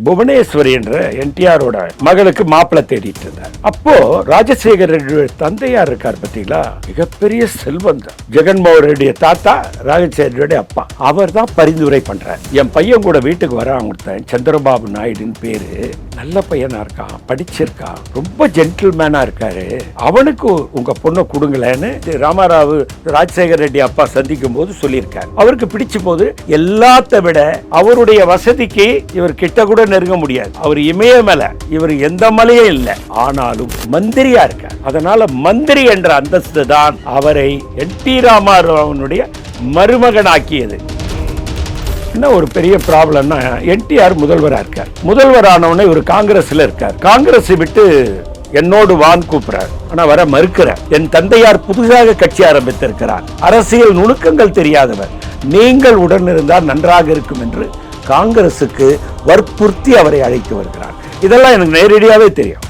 புவனேஸ்வரி என்ற என்டிஆரோட மகளுக்கு மாப்பிள்ளை தேடிட்டு இருந்தார். அப்போ ராஜசேகர் ரெட்டி தந்தையார் இருக்கார் பார்த்தீங்களா, மிகப்பெரிய செல்வந்தர். ஜெகன்மோகன் ரெட்டிய தாத்தா ராஜசேகர் ரெட்டி அப்பா. அவர் தான் பரிந்துரை பண்றார். என் பையன் கூட வீட்டுக்கு வர கொடுத்தேன், சந்திரபாபு நாயுடுன்னு பேரு, நல்ல பையனா இருக்கான், படிச்சிருக்கான், ரொம்ப ஜென்டில்மேனா இருக்காரு, அவனுக்கு உங்க பொண்ணை கொடுங்களேன்னு ராமாராவு ராஜசேகர் ரெட்டி அப்பா சந்திக்கும் போது சொல்லியிருக்காரு. அவருக்கு பிடிச்ச போது எல்லாத்த விட அவருடைய வசதிக்கு இவர் கிட்ட கூட நெருங்க முடியாது. அவர் இமய மேல, இவர் எந்த மலையும் இல்லை, ஆனாலும் மந்திரியா இருக்கார். அதனால மந்திரி என்ற அந்தஸ்து தான் அவரை என்.டி. ராமாராவனுடைய மருமகனாக்கியது. என்ன ஒரு பெரிய ப்ராப்ளம்னா, என்டிஆர் முதல்வரா இருக்கார். முதல்வரானவனே இவர் காங்கிரஸ்ல இருக்கார். காங்கிரஸ் விட்டு என்னோடு வான் கூப்பிடுறார், ஆனா வர மறுக்கிறார். என் தந்தையார் புதுசாக கட்சி ஆரம்பித்திருக்கிறார், அரசியல் நுணுக்கங்கள் தெரியாதவர், நீங்கள் உடன் இருந்தால் நன்றாக இருக்கும் என்று காங்கிரசுக்கு வற்புறுத்தி அவரை அழைத்து வருகிறார். இதெல்லாம் எனக்கு நேரடியாவே தெரியும்.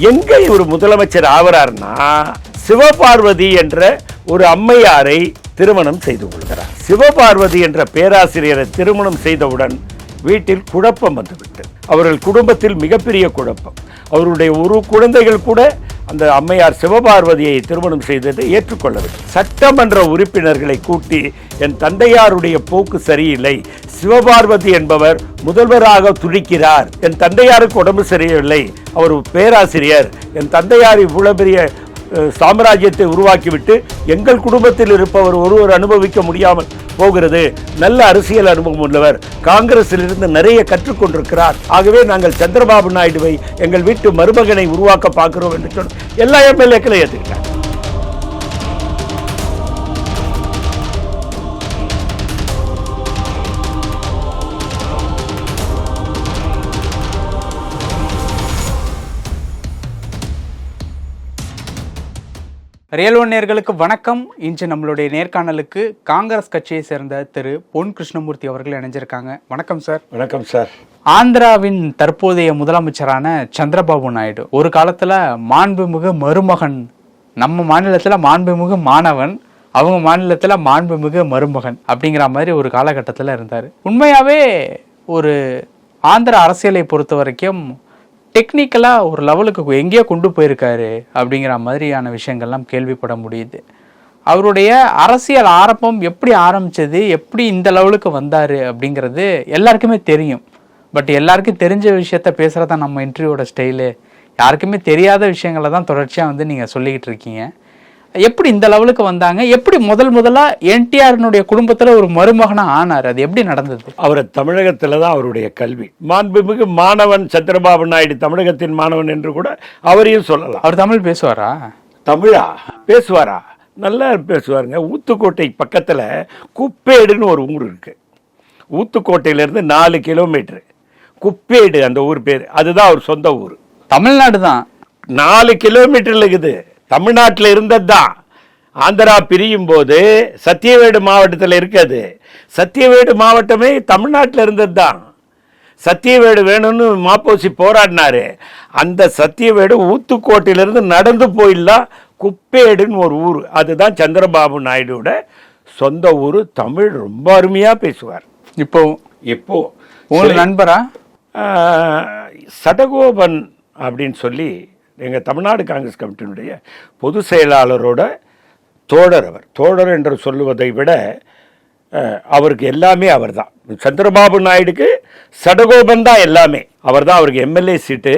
எங்க இவர் முதலமைச்சர் ஆகிறார்னா, சிவபார்வதி என்ற ஒரு அம்மையாரை திருமணம் செய்து கொள்கிறார். சிவபார்வதி என்ற பேராசிரியரை திருமணம் செய்தவுடன் வீட்டில் குழப்பம் வந்துவிட்டது. அவர்கள் குடும்பத்தில் மிகப்பெரிய குழப்பம். அவருடைய ஒரு குழந்தைகள் கூட அந்த அம்மையார் சிவபார்வதியை திருமணம் செய்தது ஏற்றுக்கொள்ளவில்லை. சட்டமன்ற உறுப்பினர்களை கூட்டி, என் தந்தையாருடைய போக்கு சரியில்லை, சிவபார்வதி என்பவர் முதல்வராக துடிக்கிறார், என் தந்தையாருக்கு உடம்பு சரியில்லை, அவர் பேராசிரியர், என் தந்தையார் இவ்வளவு பெரிய சாம்ராஜ்யத்தை உருவாக்கிவிட்டு எங்கள் குடும்பத்தில் இருப்பவர் ஒருவர் அனுபவிக்க முடியாமல் போகிறது, நல்ல அரசியல் அனுபவம் உள்ளவர், காங்கிரஸில் இருந்து நிறைய கற்றுக்கொண்டிருக்கிறார், ஆகவே நாங்கள் சந்திரபாபு நாயுடுவை எங்கள் வீட்டு மருமகனை உருவாக்க பார்க்கிறோம் என்று சொல்லி எல்லா எம்எல்ஏக்களும் ஏற்றுக்கிட்டாங்க. ரியல் ஒன் நேயர்களுக்கு வணக்கம். இன்று நம்மளுடைய நேர்காணலுக்கு காங்கிரஸ் கட்சியை சேர்ந்த திரு பொன் கிருஷ்ணமூர்த்தி அவர்கள் இணைஞ்சிருக்காங்க. வணக்கம் சார். வணக்கம் சார். ஆந்திராவின் தற்போதைய முதலமைச்சரான சந்திரபாபு நாயுடு ஒரு காலத்துல மாண்புமிகு மருமகன், நம்ம மாநிலத்துல மாண்புமிகு மாணவன், அவங்க மாநிலத்துல மாண்புமிகு மருமகன் அப்படிங்கிற மாதிரி ஒரு காலகட்டத்தில் இருந்தார். உண்மையாவே ஒரு ஆந்திர அரசியலை பொறுத்த வரைக்கும் டெக்னிக்கலாக ஒரு லெவலுக்கு எங்கேயோ கொண்டு போயிருக்காரு அப்படிங்கிற மாதிரியான விஷயங்கள்லாம் கேள்விப்பட முடியுது. அவருடைய அரசியல் ஆரம்பம் எப்படி ஆரம்பித்தது, எப்படி இந்த லெவலுக்கு வந்தார் அப்படிங்கிறது எல்லாருக்குமே தெரியும். பட் எல்லாருக்கும் தெரிஞ்ச விஷயத்த பேசுகிறதா நம்ம இன்டர்வியூவோட ஸ்டைலு. யாருக்குமே தெரியாத விஷயங்களை தான் தொடர்ச்சியாக நீங்கள் சொல்லிக்கிட்டு இருக்கீங்க. எப்படி இந்த லெவலுக்கு வந்தாங்க, எப்படி முதலாக என்டிஆர்னுடைய குடும்பத்தில் ஒரு மருமகனாக ஆனார், அது எப்படி நடந்தது? அவர் தமிழகத்தில் தான் அவருடைய கல்வி. மாண்புமிகு மாணவன் சந்திரபாபு நாயுடு தமிழகத்தின் மாணவன் என்று கூட அவரையும் சொல்லலாம். அவர் தமிழ் பேசுவாரா? தமிழா பேசுவாரா? நல்லா பேசுவாருங்க. ஊத்துக்கோட்டை பக்கத்தில் குப்பேடுன்னு ஒரு ஊர் இருக்கு. ஊத்துக்கோட்டையிலேருந்து 4 கிலோமீட்டர் குப்பேடு அந்த ஊர் பேர். அதுதான் அவர் சொந்த ஊர். தமிழ்நாடு தான். 4 கிலோமீட்டர்ல இருக்குது. தமிழ்நாட்டில் இருந்தது தான். ஆந்திரா பிரியும் போது சத்தியவேடு மாவட்டத்தில் இருக்காது. சத்தியவேடு மாவட்டமே தமிழ்நாட்டில் இருந்தது தான். சத்தியவேடு வேணும்னு மாப்போசி போராடினாரு. அந்த சத்தியவேடு ஊத்துக்கோட்டையிலிருந்து நடந்து போயிடலாம், குப்பேடுன்னு ஒரு ஊர். அதுதான் சந்திரபாபு நாயுடுவோட சொந்த ஊர். தமிழ் ரொம்ப அருமையாக பேசுவார். இப்போ ஒரு நண்பரா சடகோபன் அப்படின்னு சொல்லி எங்கள் தமிழ்நாடு காங்கிரஸ் கமிட்டியினுடைய பொதுச் செயலாளரோட தோழர். அவர் தோழர் என்று சொல்லுவதை விட அவருக்கு எல்லாமே அவர் தான். சந்திரபாபு நாயுடுக்கு சடகோபன் தான் எல்லாமே. அவர் தான் அவருக்கு எம்எல்ஏ சீட்டு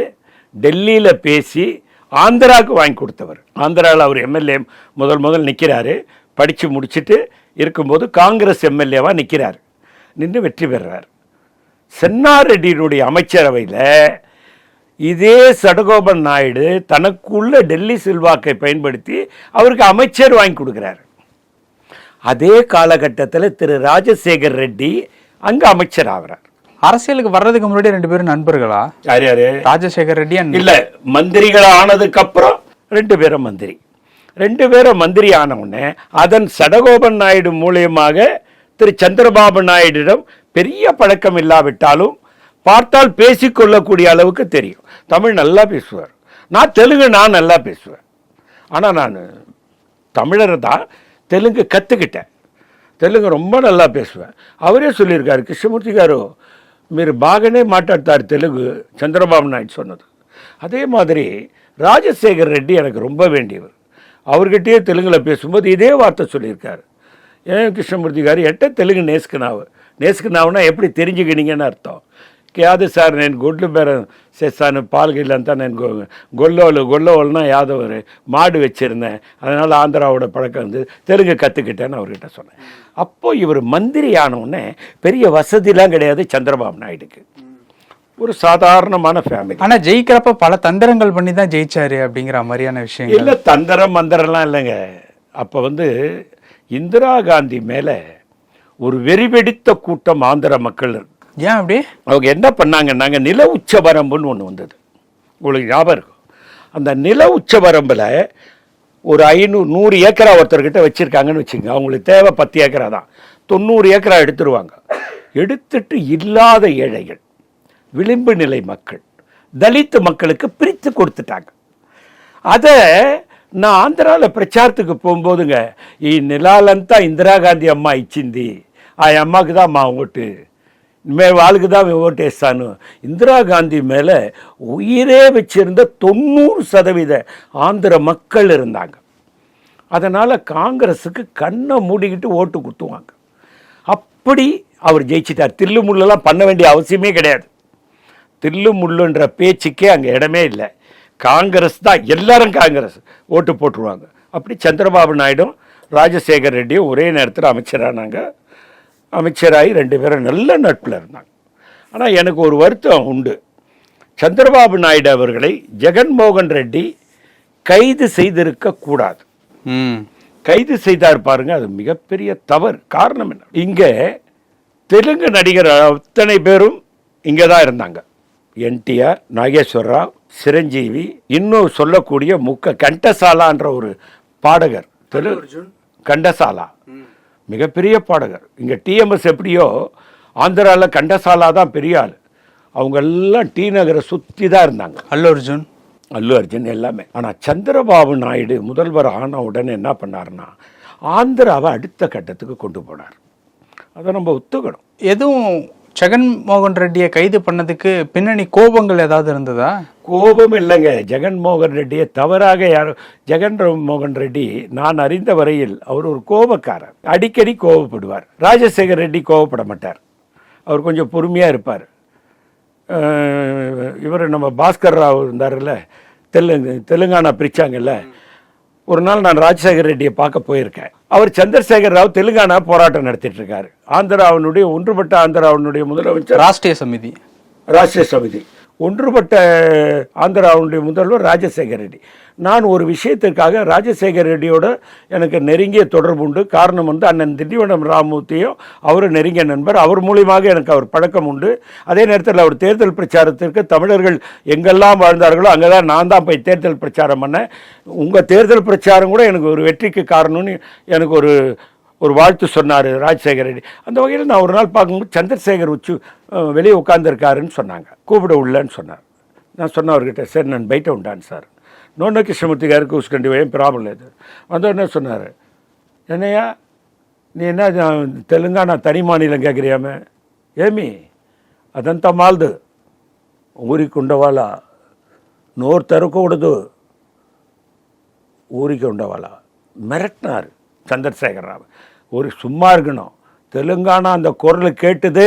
டெல்லியில் பேசி ஆந்திராவுக்கு வாங்கி கொடுத்தவர். ஆந்திராவில் அவர் எம்எல்ஏ முதல் நிற்கிறாரு. படித்து முடிச்சுட்டு இருக்கும்போது காங்கிரஸ் எம்எல்ஏவாக நிற்கிறார். நின்று வெற்றி பெறுறார். சென்னாரெட்டியினுடைய அமைச்சரவையில் இதே சடகோபன் நாயுடு தனக்குள்ள டெல்லி செல்வாக்கை பயன்படுத்தி அவருக்கு அமைச்சர் வாங்கி கொடுக்கிறார். அதே காலகட்டத்தில் திரு ராஜசேகர் ரெட்டி அங்க அமைச்சர் ஆகிறார். அரசியலுக்கு வர்றதுக்கு முன்னாடி 2 பேரும் நண்பர்களா? யாரு? ராஜசேகர் ரெட்டி இல்ல, மந்திரிகள் ஆனதுக்கு அப்புறம் 2 பேரும் மந்திரி. 2 பேரும் மந்திரி ஆன உடனே அதன் சடகோபன் நாயுடு மூலியமாக திரு சந்திரபாபு நாயுடிடம் பெரிய பழக்கம் இல்லாவிட்டாலும் பார்த்தால் பேசிக்கொள்ளக்கூடிய அளவுக்கு தெரியும். தமிழ் நல்லா பேசுவார். நான் நல்லா பேசுவேன். ஆனால் நான் தமிழர் தான், தெலுங்கு கற்றுக்கிட்டேன். தெலுங்கு ரொம்ப நல்லா பேசுவேன். அவரே சொல்லியிருக்காரு, கிருஷ்ணமூர்த்தி காரு మీరు బాగానే మాట్లాడతారు తెలుగు, చంద్రబాబు నాయుడు சொன்னது. அதே மாதிரி ராஜசேகர் ரெட்டி எனக்கு ரொம்ப வேண்டியவர். அவர்கிட்டயே தெலுங்கில் பேசும்போது இதே வார்த்தை சொல்லியிருக்காரு. ஏன் கிருஷ்ணமூர்த்தி గారు ఎట్ట తెలుగు నేర్చుకున్నావునా ఎప్పుడు தெரிஞ்சுக்கினீங்கன்னு అర్థం. కాదు సార్, నేను గొడ్లు బేరం చేస్తాను, பால் గిల్లంతా నేను கொல்லோல்னா யாதவர் மாடு வச்சுருந்தேன், அதனால் ஆந்திராவோட பழக்கம் வந்து தெலுங்கு கற்றுக்கிட்டேன்னு அவர்கிட்ட சொன்னேன். அப்போது இவர் மந்திரி ஆனவுடனே பெரிய வசதிலாம் கிடையாது சந்திரபாபு நாயுடுக்கு, ஒரு சாதாரணமான ஃபேமிலி. ஆனால் ஜெயிக்கிறப்ப பல தந்திரங்கள் பண்ணி தான் ஜெயிச்சாரு அப்படிங்கிற மாதிரியான விஷயம் இல்லை. தந்திரம் மந்திரம்லாம் இல்லைங்க. அப்போ வந்து இந்திரா காந்தி மேலே ஒரு வெறிவெடித்த கூட்டம் ஆந்திர மக்கள். ஏன் அப்படி? அவங்க என்ன பண்ணாங்கன்னாங்க, நில உச்ச வரம்புன்னு ஒன்று வந்தது, உங்களுக்கு ஞாபகம் இருக்கும். அந்த நில உச்ச வரம்பில் ஒரு 100 ஏக்கரா ஒருத்தர்கிட்ட வச்சுருக்காங்கன்னு வச்சுங்க, அவங்களுக்கு தேவை 10 ஏக்கரா தான். 90 ஏக்கரா எடுத்துருவாங்க. எடுத்துட்டு இல்லாத ஏழைகள், விளிம்பு நிலை மக்கள், தலித்து மக்களுக்கு பிரித்து கொடுத்துட்டாங்க. அதை நான் ஆந்திராவில் பிரச்சாரத்துக்கு போகும்போதுங்க, ఈ నిలాలంతా ఇందిరాగాంధీ అమ్మ ఇచ్చింది, ఆ అమ్మకి தான் మా ఓటు, இனிமேல் வாழ்க்கை தான் ஓட்டு வேస్తాను. இந்திரா காந்தி மேலே உயிரே வச்சிருந்த 90% ஆந்திர மக்கள் இருந்தாங்க. அதனால் காங்கிரஸுக்கு கண்ணை மூடிக்கிட்டு ஓட்டு குத்துவாங்க. அப்படி அவர் ஜெயிச்சிட்டார். தில்லு முள்ளெல்லாம் பண்ண வேண்டிய அவசியமே கிடையாது. தில்லு முள்ளுன்ற பேச்சுக்கே அங்கே இடமே இல்லை. காங்கிரஸ் தான், எல்லாரும் காங்கிரஸ் ஓட்டு போட்டுருவாங்க. அப்படி சந்திரபாபு நாயுடும் ராஜசேகர் ரெட்டியும் ஒரே நேரத்தில் அமைச்சரானாங்க. அமைச்சராகி 2 பேரும் நல்ல நட்பில் இருந்தாங்க. ஆனால் எனக்கு ஒரு வருத்தம் உண்டு. சந்திரபாபு நாயுடு அவர்களை ஜெகன்மோகன் ரெட்டி கைது செய்திருக்கக்கூடாது. கைது செய்தார் பாருங்க, அது மிகப்பெரிய தவறு. காரணம் என்ன? இங்கே தெலுங்கு நடிகர் அத்தனை பேரும் இங்கே தான் இருந்தாங்க. என்டிஆர், நாகேஸ்வர ராவ், சிரஞ்சீவி, இன்னும் சொல்லக்கூடிய கண்டசாலான்ற ஒரு பாடகர், தெலுங்கு கண்டசாலா மிகப்பெரிய பாடகர். இங்கே டிஎம்எஸ் எப்படியோ ஆந்திராவில் கண்டசாலா தான் பெரிய ஆள். அவங்க எல்லாம் டி நகரை சுற்றி தான் இருந்தாங்க. அல்லு அர்ஜுன் எல்லாமே. ஆனால் சந்திரபாபு நாயுடு முதல்வர் ஆன உடனே என்ன பண்ணார்னா, ஆந்திராவை அடுத்த கட்டத்துக்கு கொண்டு போனார். அதை நம்ம ஒத்துக்கணும். எதுவும் ஜெகன்மோகன் ரெட்டியை கைது பண்ணதுக்கு பின்னணி கோபங்கள் ஏதாவது இருந்ததா? கோபம் இல்லைங்க. ஜெகன்மோகன் ரெட்டியை தவறாக யாரும், ஜெகன்மோகன் ரெட்டி நான் அறிந்த வரையில் அவர் ஒரு கோபக்காரர், அடிக்கடி கோபப்படுவார். ராஜசேகர் ரெட்டி கோபப்பட மாட்டார், அவர் கொஞ்சம் பொறுமையாக இருப்பார். இவர் நம்ம பாஸ்கர் ராவ் இருந்தார்ல, தெலுங்கானா பிரிச்சாங்கல்ல, ஒரு நாள் நான் ராஜசேகர் ரெட்டியை பார்க்க போயிருக்கேன். அவர் சந்திரசேகர் ராவ் தெலுங்கானா போராட்டம் நடத்திட்டு இருக்காரு. ஆந்திராவினுடைய ஒன்றுபட்ட ஆந்திராவினுடைய முதலமைச்சர், ராஷ்டிரிய சமிதி ஒன்றுபட்ட ஆந்திராவுடைய முதல்வர் ராஜசேகர் ரெட்டி. நான் ஒரு விஷயத்திற்காக ராஜசேகர் ரெட்டியோட எனக்கு நெருங்கிய தொடர்பு உண்டு. காரணம் வந்து அண்ணன் திண்டிவனம் ராமூர்த்தியும் அவரும் நெருங்கிய நண்பர். அவர் மூலியமாக எனக்கு அவர் பழக்கம் உண்டு. அதே நேரத்தில் அவர் தேர்தல் பிரச்சாரத்திற்கு தமிழர்கள் எங்கெல்லாம் வாழ்ந்தார்களோ அங்கே தான் நான் தான் போய் தேர்தல் பிரச்சாரம் பண்ணேன். உங்கள் தேர்தல் பிரச்சாரம் கூட எனக்கு ஒரு வெற்றிக்கு காரணம்னு எனக்கு ஒரு வாழ்த்து சொன்னார் ராஜசேகர் ரெட்டி. அந்த வகையில் நான் ஒரு நாள் பார்க்கும்போது சந்திரசேகர் வெளியே உட்காந்துருக்காருன்னு சொன்னாங்க, கூப்பிட உள்ளன்னு சொன்னார். நான் சொன்னேன் அவர்கிட்ட, சரி நான் பைட்ட உண்டான் சார், నోన్న కృష్ణమూర్తి గారికి చూసుకుంటే ఏం ప్రాబ్లం లేదు. అందువల్ల சொன்னார், என்னையா நீ என்ன தெலுங்கானா தனி மாநிலம் கேட்குறியாமே, ఏమి అదంతా మాల్దు, ఊరికి ఉండవాళ్ళ, నోరు తెరకూడదు, ఊరికి ఉండవాళ్ళ மிரட்டினார் சந்திரசேகர் ராவ். ஒரு சும்மா இருக்கணும், தெலுங்கானா அந்த குரல் கேட்டுது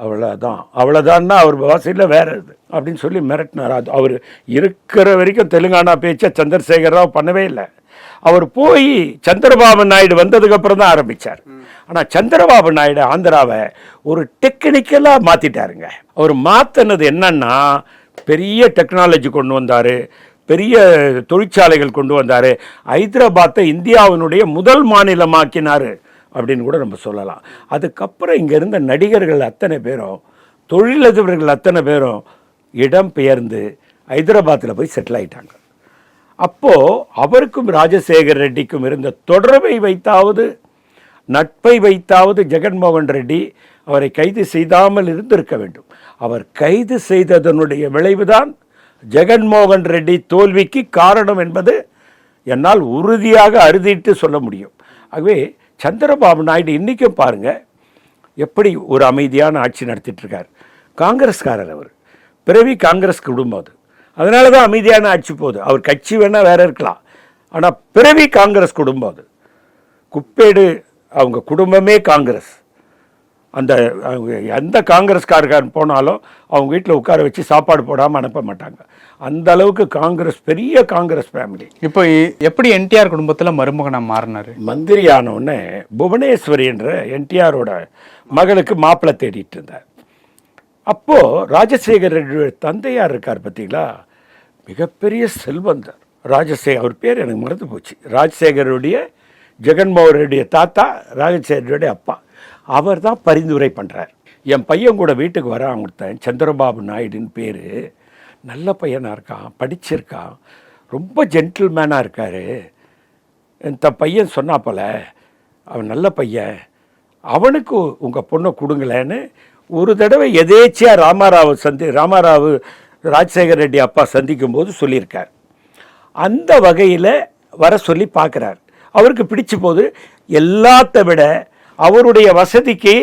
அவ்வளோதான்னா அவர் வாசையில் வேற இது அப்படின்னு சொல்லி மிரட்டினார். அது அவர் இருக்கிற வரைக்கும் தெலுங்கானா பேச்சை சந்திரசேகர் ராவ் பண்ணவே இல்லை. அவர் போய் சந்திரபாபு நாயுடு வந்ததுக்கப்புறம் தான் ஆரம்பித்தார். ஆனால் சந்திரபாபு நாயுடு ஆந்திராவை ஒரு டெக்னிக்கலாக மாற்றிட்டாருங்க. அவர் மாற்றினது என்னன்னா, பெரிய டெக்னாலஜி கொண்டு வந்தார், பெரிய தொழிற்சாலைகள் கொண்டு வந்தார், ஹைதராபாத்தை இந்தியாவினுடைய முதல் மாநிலமாக்கினார் அப்படின்னு கூட நம்ம சொல்லலாம். அதுக்கப்புறம் இங்கே இருந்த நடிகர்கள் அத்தனை பேரும், தொழிலதிபர்கள் அத்தனை பேரும் இடம் பெயர்ந்து ஹைதராபாத்தில் போய் செட்டில் ஆகிட்டாங்க. அப்போது அவருக்கும் ராஜசேகர் ரெட்டிக்கும் இருந்த தொடர்பை வைத்தாவது, நட்பை வைத்தாவது ஜெகன்மோகன் ரெட்டி அவரை கைது செய்தாமல் இருந்திருக்க வேண்டும். அவர் கைது செய்ததனுடைய விளைவுதான் ஜெகன்மோகன் ரெட்டி தோல்விக்கு காரணம் என்பது என்னால் உறுதியாக அறுதிட்டு சொல்ல முடியும். ஆகவே சந்திரபாபு நாயுடு இன்றைக்கும் பாருங்கள், எப்படி ஒரு அமைதியான ஆட்சி நடத்திட்டு இருக்கார். காங்கிரஸ்காரர் அவர், பிறவி காங்கிரஸ் குடும்பம் அது. அதனால தான் அமைதியான ஆட்சி போகுது. அவர் கட்சி வேணால் வேற இருக்கலாம், ஆனால் பிறவி காங்கிரஸ் குடும்பம் அது. குப்பேடு அவங்க குடும்பமே காங்கிரஸ். அந்த எந்த காங்கிரஸ்காரன் போனாலும் அவங்க வீட்டில் உட்கார வச்சு சாப்பாடு போடாமல் அனுப்ப மாட்டாங்க. அந்த அளவுக்கு காங்கிரஸ், பெரிய காங்கிரஸ் ஃபேமிலி. இப்போ எப்படி என்டிஆர் குடும்பத்தில் மருமகனா மாறினாரு? மந்திரி ஆனவுடனே புவனேஸ்வரி என்ற என்டிஆரோட மகளுக்கு மாப்பிள்ளை தேடிட்டு இருந்தார். அப்போது ராஜசேகர் ரெட்டியோட தந்தையார் இருக்கார் பார்த்தீங்களா, மிகப்பெரிய செல்வந்தர். அவர் பேர் எனக்கு மறந்து போச்சு. ராஜசேகருடைய ஜெகன்மோகன் ரெட்டிய தாத்தா ராஜசேகருடைய அப்பா. அவர் தான் பரிந்துரை பண்ணுறார். என் பையன் கூட வீட்டுக்கு வர கொடுத்தேன், சந்திரபாபு நாயுடுன்னு பேர். நல்ல பையனாக இருக்கான், படிச்சிருக்கான், ரொம்ப ஜென்டில்மேனாக இருக்கார். என் பையன் சொன்னா போல, அவன் நல்ல பையன், அவனுக்கு உங்கள் பொண்ணை கொடுங்களேன்னு ஒரு தடவை எதேச்சியாக ராமாராவு ராஜசேகர் ரெட்டி அப்பா சந்திக்கும் போது சொல்லியிருக்கார். அந்த வகையில் வர சொல்லி பார்க்குறார். அவருக்கு பிடிச்ச போது எல்லாத்த விட அவருடைய வசதிக்கு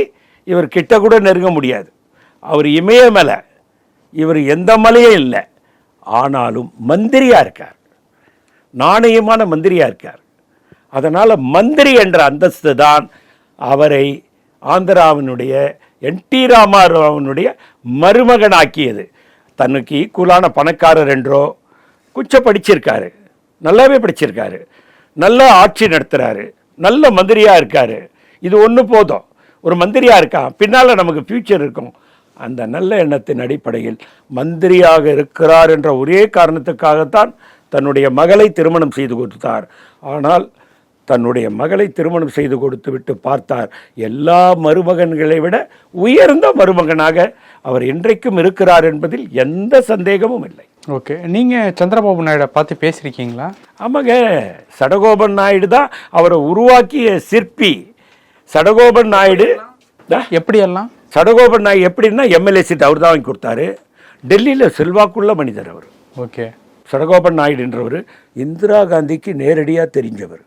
இவர் கிட்ட கூட நெருங்க முடியாது. அவர் இமயமலை, இவர் எந்த மலையும் இல்லை, ஆனாலும் மந்திரியாக இருக்கார், நாணயமான மந்திரியாக இருக்கார். அதனால் மந்திரி என்ற அந்தஸ்து தான் அவரை ஆந்திராவினுடைய என்டி ராமாராவனுடைய மருமகனாக்கியது. தனக்கு ஈக்குவலான பணக்காரர் என்றோ, கொஞ்சம் படிச்சிருக்காரு, நல்லாவே படிச்சிருக்காரு, நல்லா ஆட்சி நடத்துகிறாரு, நல்ல மந்திரியாக இருக்கார். இது ஒன்று போதும். ஒரு மந்திரியாக இருக்கான், பின்னால் நமக்கு ஃப்யூச்சர் இருக்கும். அந்த நல்ல எண்ணத்தின் அடிப்படையில் மந்திரியாக இருக்கிறார் என்ற ஒரே காரணத்துக்காகத்தான் தன்னுடைய மகளை திருமணம் செய்து கொடுத்தார். ஆனால் தன்னுடைய மகளை திருமணம் செய்து கொடுத்து விட்டு பார்த்தார், எல்லா மருமகன்களை விட உயர்ந்த மருமகனாக அவர் இன்றைக்கும் இருக்கிறார் என்பதில் எந்த சந்தேகமும் இல்லை. ஓகே, நீங்கள் சந்திரபாபு நாயுடை பார்த்து பேசியிருக்கீங்களா? ஆமாங்க, சடகோபன் நாயுடு தான் அவரை உருவாக்கிய சிற்பி. சடகோபன் நாயுடு எப்படியெல்லாம், சடகோபன் நாயுடு எப்படின்னா எம்எல்ஏ சீட் அவர் தான் வாங்கி கொடுத்தாரு. டெல்லியில் செல்வாக்குள்ள மனிதர் அவர். ஓகே, சடகோபன் நாயுடுன்றவர் இந்திரா காந்திக்கு நேரடியாக தெரிஞ்சவர்.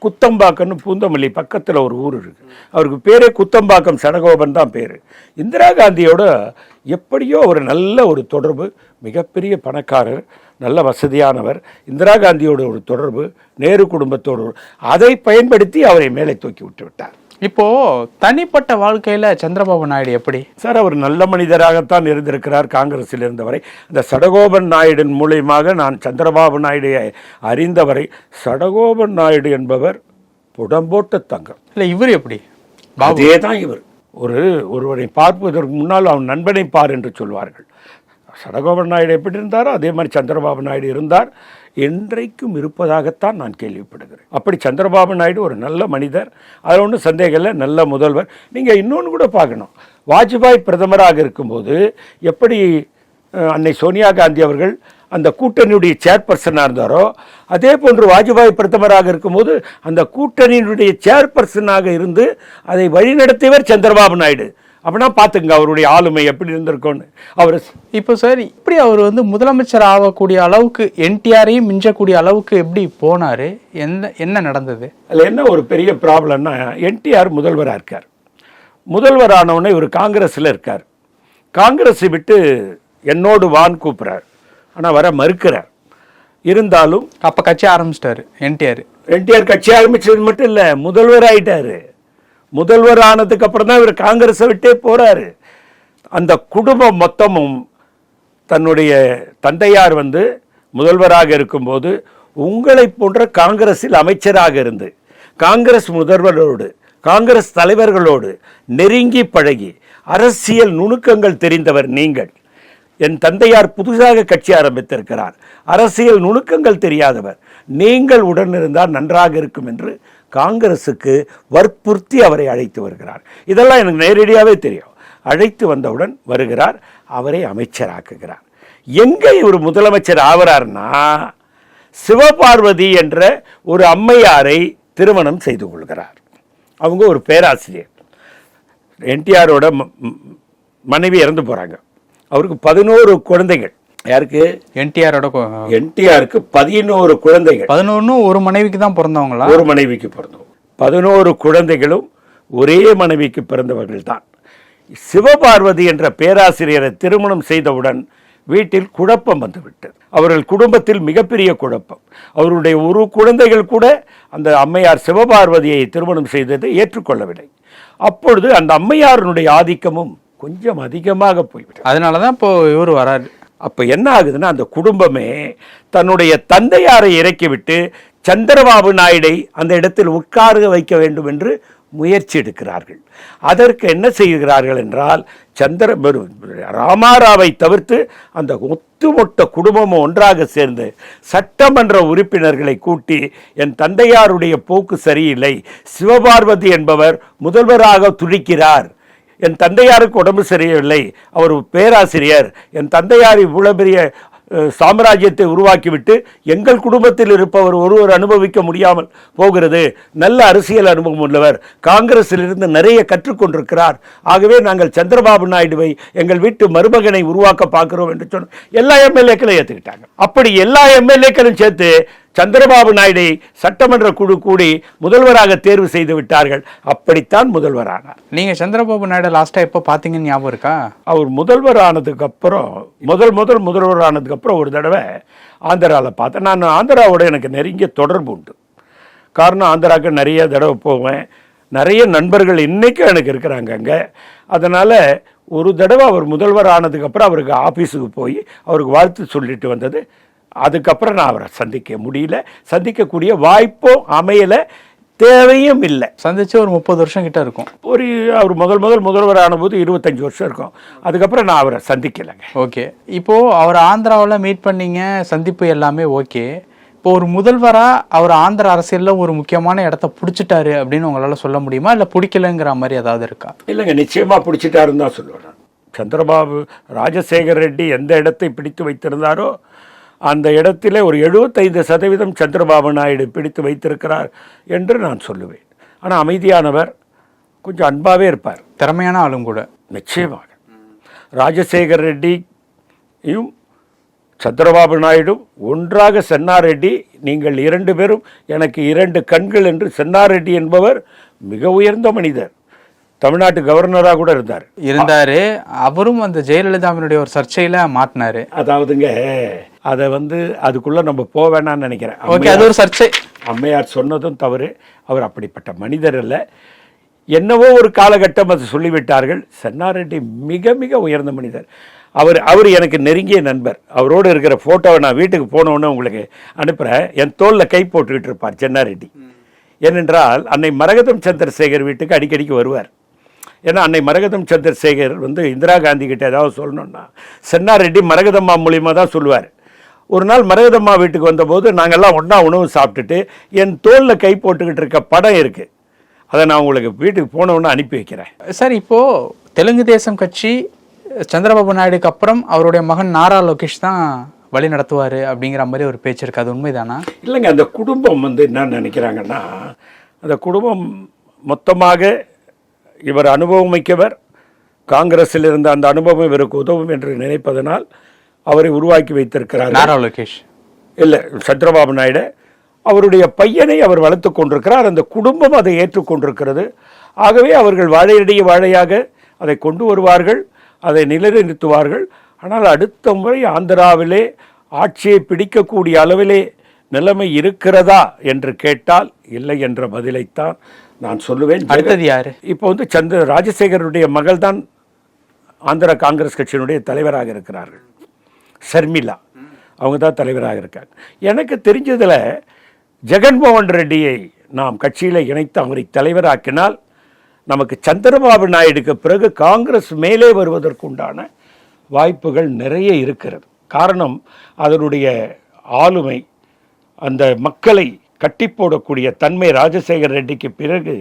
குத்தம்பாக்கம்னு பூந்தமல்லி பக்கத்தில் ஒரு ஊர் இருக்குது, அவருக்கு பேரே குத்தம்பாக்கம், சடகோபன் தான் பேர். இந்திரா காந்தியோட எப்படியோ ஒரு நல்ல ஒரு தொடர்பு, மிகப்பெரிய பணக்காரர், நல்ல வசதியானவர். இந்திரா காந்தியோட ஒரு தொடர்பு, நேரு குடும்பத்தோடு, அதை பயன்படுத்தி அவரை மேலே தூக்கி விட்டு விட்டார். இப்போ தனிப்பட்ட வாழ்க்கையில் சந்திரபாபு நாயுடு எப்படி சார்? அவர் நல்ல மனிதராகத்தான் இருந்திருக்கிறார் காங்கிரஸில் இருந்தவரை. இந்த சடகோபன் நாயுடின் மூலியமாக நான் சந்திரபாபு நாயுடுவை அறிந்தவரை, சடகோபன் நாயுடு என்பவர் புடம்போட்ட தங்கம். இல்லை, இவர் எப்படி? அதே தான் இவர். ஒருவரை பார்ப்பதற்கு முன்னால் அவன் நண்பனை பார் என்று சொல்வார்கள். சடகோபன் நாயுடு எப்படி இருந்தாரோ அதே மாதிரி சந்திரபாபு நாயுடு இருந்தார், என்றைக்கும் இருப்பதாகத்தான் நான் கேள்விப்படுகிறேன். அப்படி சந்திரபாபு நாயுடு ஒரு நல்ல மனிதர், அதில் ஒன்றும் சந்தேகம் இல்லை, நல்ல முதல்வர். நீங்கள் இன்னொன்று கூட பார்க்கணும், வாஜ்பாய் பிரதமராக இருக்கும்போது எப்படி அன்னை சோனியா காந்தி அவர்கள் அந்த கூட்டணியுடைய சேர்பர்சனாக இருந்தாரோ, அதே போன்று வாஜ்பாய் பிரதமராக இருக்கும்போது அந்த கூட்டணியினுடைய சேர்பர்சனாக இருந்து அதை வழிநடத்தியவர் சந்திரபாபு நாயுடு. அப்படின்னா பார்த்துங்க அவருடைய ஆளுமை எப்படி இருந்திருக்கும்னு. அவர் இப்போ சார் இப்படி அவர் முதலமைச்சர் ஆகக்கூடிய அளவுக்கு, என்டிஆரையும் மிஞ்சக்கூடிய அளவுக்கு எப்படி போனார்? என்ன நடந்தது? அதில் என்ன ஒரு பெரிய ப்ராப்ளம்னா, என்டிஆர் முதல்வராக இருக்கார். முதல்வர் ஆனவுடனே இவர் காங்கிரஸில் இருக்கார். காங்கிரஸை விட்டு என்னோடு வான் கூப்பிட்றார், ஆனால் வர மறுக்கிறார். இருந்தாலும் அப்போ கட்சி ஆரம்பிச்சிட்டாரு என்டிஆர் கட்சி ஆரம்பிச்சது மட்டும் இல்லை, முதல்வர் ஆயிட்டாரு. முதல்வர் ஆனதுக்கு அப்புறம் தான் இவர் காங்கிரஸை விட்டே போறாரு. அந்த குடும்பம் மொத்தமும் தன்னுடைய தந்தையார் முதல்வராக இருக்கும்போது உங்களை போன்ற காங்கிரஸில் அமைச்சராக இருந்து காங்கிரஸ் முதல்வரோடு, காங்கிரஸ் தலைவர்களோடு நெருங்கி பழகி அரசியல் நுணுக்கங்கள் தெரிந்தவர் நீங்கள். என் தந்தையார் புதுசாக கட்சி ஆரம்பித்திருக்கிறார், அரசியல் நுணுக்கங்கள் தெரியாதவர். நீங்கள் உடன் இருந்தால் நன்றாக இருக்கும் என்று காங்கிரஸுக்கு வற்புறுத்தி அவரை அழைத்து வருகிறார். இதெல்லாம் எனக்கு நேரடியாகவே தெரியும். அழைத்து வந்தவுடன் வருகிறார், அவரை அமைச்சராக்குகிறார். எங்கே இவர் முதலமைச்சர் ஆகிறார்னா, சிவபார்வதி என்ற ஒரு அம்மையாரை திருமணம் செய்து கொள்கிறார். அவங்க ஒரு பேராசிரியர். என்டிஆரோட மனைவி இறந்து போகிறாங்க. அவருக்கு 11 குழந்தைகள். யாருக்கு? என்டிஆருக்கு 11 குழந்தைகள். 11 ஒரு மனைவிக்கு தான் பிறந்தவங்களா? ஒரு மனைவிக்கு பிறந்தவங்க. 11 குழந்தைகளும் ஒரே மனைவிக்கு பிறந்தவர்கள் தான். சிவபார்வதி என்ற பேராசிரியரை திருமணம் செய்தவுடன் வீட்டில் குழப்பம் வந்துவிட்டது. அவர்கள் குடும்பத்தில் மிகப்பெரிய குழப்பம். அவருடைய ஒரு குழந்தைகள் கூட அந்த அம்மையார் சிவபார்வதியை திருமணம் செய்ததை ஏற்றுக்கொள்ளவில்லை. அப்பொழுது அந்த அம்மையாருடைய ஆதிக்கமும் கொஞ்சம் அதிகமாக போய்விட்டது. அதனாலதான் இப்போ இவர் வராரு. அப்ப என்ன ஆகுதுன்னா, அந்த குடும்பமே தன்னுடைய தந்தையாரை இறக்கிவிட்டு சந்திரபாபு நாயுடை அந்த இடத்தில் உட்கார வைக்க வேண்டும் என்று முயற்சி எடுக்கிறார்கள். அதற்கு என்ன செய்கிறார்கள் என்றால், ராமாராவை தவிர்த்து அந்த ஒட்டுமொத்த குடும்பமும் ஒன்றாக சேர்ந்து சட்டமன்ற உறுப்பினர்களை கூட்டி, என் தந்தையாருடைய போக்கு சரியில்லை, சிவபார்வதி என்பவர் முதல்வராக துடிக்கிறார், என் தந்தையாருக்கு உடம்பு சரியில்லை, அவர் பேராசிரியர், என் தந்தையார் இவ்வளவு பெரிய சாம்ராஜ்யத்தை உருவாக்கிவிட்டு எங்கள் குடும்பத்தில் இருப்பவர் ஒருவர் அனுபவிக்க முடியாமல் போகிறது, நல்ல அரசியல் அனுபவம் உள்ளவர், காங்கிரஸில் இருந்து நிறைய கற்றுக்கொண்டிருக்கிறார், ஆகவே நாங்கள் சந்திரபாபு நாயுடுவை எங்கள் வீட்டு மருமகனை உருவாக்க பார்க்கிறோம் என்று சொன்ன எல்லா எம்எல்ஏக்களும் ஏற்றுக்கிட்டாங்க. அப்படி எல்லா எம்எல்ஏக்களும் சேர்த்து சந்திரபாபு நாயுடை சட்டமன்ற குழு கூடி முதல்வராக தேர்வு செய்து விட்டார்கள். அப்படித்தான் முதல்வரானார். நீங்க சந்திரபாபு நாயுடு லாஸ்டா எப்போ பாத்தீங்கன்னு ஞாபகம் இருக்கா? அவர் முதல்வர் ஆனதுக்கு அப்புறம் முதல்வர் ஆனதுக்கு அப்புறம் ஒரு தடவை ஆந்திராவில் பார்த்தேன். நான் ஆந்திராவோட எனக்கு நெருங்கிய தொடர்பு உண்டு. காரணம், ஆந்திராவுக்கு நிறைய தடவை போவேன், நிறைய நண்பர்கள் இன்னைக்கும் எனக்கு இருக்கிறாங்க அங்கே. அதனால் ஒரு தடவை அவர் முதல்வர் ஆனதுக்கு அப்புறம் அவருக்கு ஆஃபீஸுக்கு போய் அவருக்கு வாழ்த்து சொல்லிட்டு வந்தது. அதுக்கப்புறம் நான் அவரை சந்திக்க முடியல, சந்திக்கக்கூடிய வாய்ப்பும் அமையலை, தேவையும் இல்லை. சந்திச்சு ஒரு 30 வருஷம் கிட்ட இருக்கும். அவர் முதல்வர் ஆனபோது 25 வருஷம் இருக்கும். அதுக்கப்புறம் நான் அவரை சந்திக்கலைங்க. ஓகே, இப்போ அவர் ஆந்திராவில் மீட் பண்ணீங்க, சந்திப்பு எல்லாமே ஓகே. இப்போ ஒரு முதல்வரா அவர் ஆந்திர அரசியல்ல ஒரு முக்கியமான இடத்த பிடிச்சிட்டாரு அப்படின்னு உங்களால சொல்ல முடியுமா, இல்லை பிடிக்கலங்கிற மாதிரி ஏதாவது இருக்கா? இல்லைங்க, நிச்சயமா பிடிச்சிட்டாருன்னு தான் சொல்லுவேன். சந்திரபாபு ராஜசேகர் ரெட்டி எந்த இடத்தை பிடித்து வைத்திருந்தாரோ அந்த இடத்திலே ஒரு 75% சந்திரபாபு நாயுடு பிடித்து வைத்திருக்கிறார் என்று நான் சொல்லுவேன். ஆனால் அமைதியானவர், கொஞ்சம் அன்பாகவே இருப்பார், திறமையான ஆளும் கூட. நிச்சயமாக ராஜசேகர் ரெட்டியும் சந்திரபாபு நாயுடு ஒன்றாக, சென்னாரெட்டி, நீங்கள் 2 பேரும் எனக்கு 2 கண்கள் என்று. சென்னாரெட்டி என்பவர் மிக உயர்ந்த மனிதர், தமிழ்நாட்டு கவர்னராக கூட இருந்தாரு. அவரும் அந்த ஜெயலலிதாவினுடைய ஒரு சர்ச்சையில மாட்டினாரு. அதாவதுங்க, அதை அதுக்குள்ள நம்ம போவேணான்னு நினைக்கிறேன். அது ஒரு சர்ச்சை. அம்மையார் சொன்னதும் தவறு. அவர் அப்படிப்பட்ட மனிதர் அல்ல. என்னவோ ஒரு காலகட்டம் அது சொல்லிவிட்டார்கள். சென்னாரெட்டி மிக மிக உயர்ந்த மனிதர். அவர் எனக்கு நெருங்கிய நண்பர். அவரோடு இருக்கிற போட்டோவை நான் வீட்டுக்கு போனோன்னு உங்களுக்கு அனுப்புகிறேன். என் தோளில் கை போட்டுக்கிட்டு இருப்பார் சென்னாரெட்டி. ஏனென்றால் அன்னை மரகதம் சந்திரசேகர் வீட்டுக்கு அடிக்கடிக்கு வருவார். ஏன்னா அன்னை மரகதம் சந்திரசேகர் இந்திரா காந்தி கிட்ட ஏதாவது சொல்லணும்னா சென்னாரெட்டி மரகதம்மா மூலியமாக தான் சொல்லுவார். ஒரு நாள் மரகதம்மா வீட்டுக்கு வந்தபோது நாங்கள்லாம் ஒன்றா உணவு சாப்பிட்டுட்டு என் தோளில் கை போட்டுக்கிட்டு இருக்க படம் இருக்குது. அதை நான் உங்களுக்கு வீட்டுக்கு போனவுடனே அனுப்பி வைக்கிறேன். சார், இப்போது தெலுங்கு தேசம் கட்சி சந்திரபாபு நாயுடுக்கு அப்புறம் அவருடைய மகன் நாரா லோகேஷ் தான் வழி நடத்துவார் அப்படிங்கிற மாதிரி ஒரு பேச்சு இருக்குது. அது உண்மைதானா? இல்லைங்க, அந்த குடும்பம் என்ன நினைக்கிறாங்கன்னா, அந்த குடும்பம் மொத்தமாக இவர் அனுபவம் மிக்கவர், காங்கிரஸில் இருந்த அந்த அனுபவம் இவருக்கு உதவும் என்று நினைப்பதனால் அவரை உருவாக்கி வைத்திருக்கிறார். நாரா லோகேஷ் இல்லை, சந்திரபாபு நாயுடு. அவருடைய பையனை அவர் வளர்த்து கொண்டிருக்கிறார். அந்த குடும்பம் அதை ஏற்றுக்கொண்டிருக்கிறது. ஆகவே அவர்கள் வாழையடிய வாழையாக அதை கொண்டு வருவார்கள், அதை நிலைநிறுத்துவார்கள். ஆனால் அடுத்த முறை ஆந்திராவிலே ஆட்சியை பிடிக்கக்கூடிய அளவிலே நிலைமை இருக்கிறதா என்று கேட்டால் இல்லை என்ற பதிலைத்தான் நான் சொல்லுவேன். அடுத்தது யாரு? இப்போ ராஜசேகருடைய மகள் தான் ஆந்திரா காங்கிரஸ் கட்சியினுடைய தலைவராக இருக்கிறார்கள். ஷர்மிளா, அவங்க தான் தலைவராக இருக்காங்க. எனக்கு தெரிஞ்சதில் ஜெகன்மோகன் ரெட்டியை நாம் கட்சியில் இணைத்து அவரை தலைவராக்கினால் நமக்கு சந்திரபாபு நாயுடுக்கு பிறகு காங்கிரஸ் மேலே வருவதற்குண்டான வாய்ப்புகள் நிறைய இருக்கிறது. காரணம், அதனுடைய ஆளுமை, அந்த மக்களை கட்டி போடக்கூடிய தன்மை ராஜசேகர் ரெட்டிக்கு பிறகு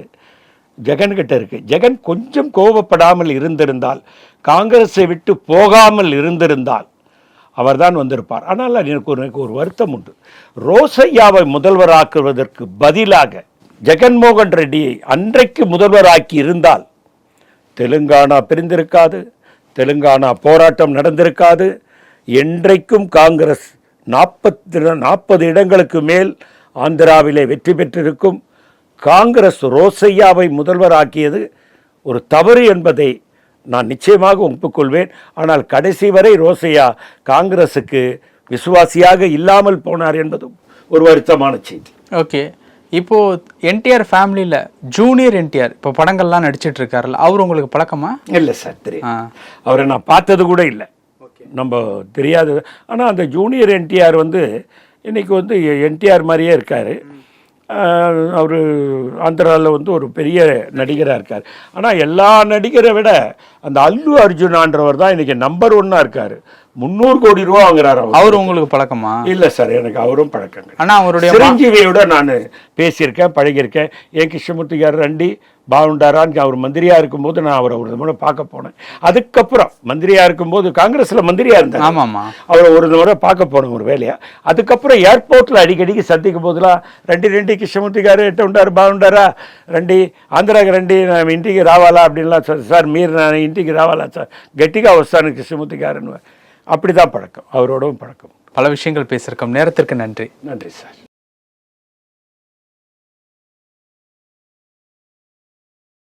ஜெகன்கிட்ட இருக்கு. ஜெகன் கொஞ்சம் கோபப்படாமல் இருந்திருந்தால், காங்கிரஸை விட்டு போகாமல் இருந்திருந்தால் அவர்தான் வந்திருப்பார். ஆனால் எனக்கு ஒரு வருத்தம் உண்டு. ரோசையாவை முதல்வராக்குவதற்கு பதிலாக ஜெகன்மோகன் ரெட்டியை அன்றைக்கு முதல்வராக்கி இருந்தால் தெலுங்கானா பிரிந்திருக்காது, தெலுங்கானா போராட்டம் நடந்திருக்காது. என்றைக்கும் காங்கிரஸ் 40 இடங்களுக்கு மேல் ஆந்திராவிலே வெற்றி பெற்றிருக்கும். காங்கிரஸ் ரோசையாவை முதல்வராக்கியது ஒரு தவறு என்பதை நான் நிச்சயமாக ஒப்புக்கொள்வேன். ஆனால் கடைசி வரை ரோசையா காங்கிரஸுக்கு விசுவாசியாக இல்லாமல் போனார் என்பதும் ஒரு வருத்தமான செய்தி. ஓகே, இப்போ என்டிஆர் ஃபேமிலியில ஜூனியர் என்டிஆர் இப்போ படங்கள்லாம் நடிச்சிட்டு இருக்காருல்ல, அவர் உங்களுக்கு பழக்கமா? இல்லை சார், தெரியும். அவரை நான் பார்த்தது கூட இல்லை, நம்ம தெரியாது. ஆனால் அந்த ஜூனியர் என்டிஆர் வந்து இன்னைக்கு வந்து என்டிஆர் மாதிரியே இருக்கார். அவர் ஆந்திராவில் வந்து ஒரு பெரிய நடிகராக இருக்கார். ஆனால் எல்லா நடிகரை விட அந்த அல்லு அர்ஜுனான்றவர் தான் இன்னைக்கு நம்பர் 1 இருக்கார். 300 கோடி ரூபா வாங்குறாரு. அவர் உங்களுக்கு பழக்கமா? இல்லை சார், எனக்கு அவரும் பழக்கங்க. ஆனால் அவருடைய சிரஞ்சீவியோட நான் பேசியிருக்கேன், பழகியிருக்கேன். ஏன் கிருஷ்ணமூர்த்தி கார் ரெண்டி பாவுண்டாரான்னு அவர் மந்திரியாக இருக்கும்போது நான் அவரை ஒரு முறை பார்க்க போனேன். அதுக்கப்புறம் மந்திரியாக இருக்கும்போது காங்கிரஸில் மந்திரியாக இருந்தார். ஆமாம்மா, அவரை ஒரு முறை பார்க்க போனேன் ஒரு வேலையா. அதுக்கப்புறம் ஏர்போர்ட்டில் அடிக்கடிக்கு சந்திக்கும் போதெல்லாம் ரெண்டி கிருஷ்ணமூர்த்தி గారు ఎట్ట ఉంటారు, బాగుంటారా, రండి ఆంధ్రాకి రండి, నా ఇంటికి రావాలా அப்படின்லாம் సార్ మీరు నా ఇంటికి రావాలా సార్, గట్టిగా వస్తాను கிருஷ்ணமூர்த்தி గారు. அப்படி தான் பழக்கம், அவரோடவும் பழக்கம். பல விஷயங்கள் பேசியிருக்கோம். நேரத்திற்கு நன்றி. நன்றி சார்.